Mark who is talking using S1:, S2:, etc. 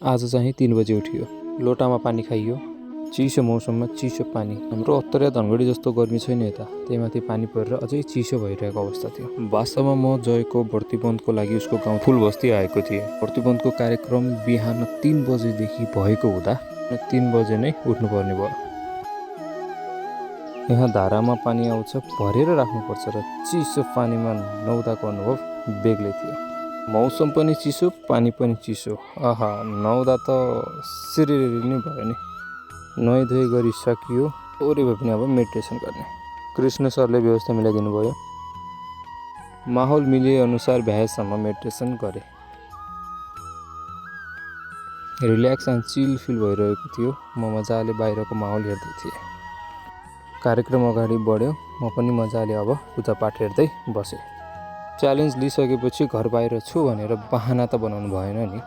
S1: आज चाहिँ 3 बजे उठियो। लोटामा पानी खाइयो। चिसो मौसममा चिसो पानी। हाम्रो उत्तरे धनगढी जस्तो गर्मी छैन यता, त्यहीमाथि पानी परेर अझै चिसो भइरहेको अवस्था थियो। वास्तवमा म जयको भर्तीबन्धको लागि उसको गाउँ फुलबस्ती आएको थिएँ। भर्तीबन्धको कार्यक्रम बिहान 3 बजेदेखि भएको हुँदा 3 बजे नै उठ्नुपर्ने भयो। यहाँ धारामा पानी आउँछ, भरेर राख्नुपर्छ र चिसो पानीमा नुहाउँदाको अनुभव बेग्लै थियो। मौसम पनि चिसो, पानी पनि चिसो। आहा, नुहाउँदा त सिरिरी नै भयो नि। नुहाइधुवाइ गरिसकियो, थोरै भए पनि अब मेडिटेसन गर्ने। कृष्ण सरले व्यवस्था मिलाइदिनु भयो। माहौल मिले अनुसार भ्याएसम्म मेडिटेसन गरे। रिल्याक्स एन्ड चिल फिल भइरहेको थियो। म मजाले बाहिरको माहौल हेर्दै थिएँ। कार्यक्रम अगाडि बढ्यो। म पनि मजाले अब पूजापाठ हेर्दै बसेँ। च्यालेन्ज लिइसकेपछि घर बाहिर छु भनेर बहाना त बनाउनु भएन नि।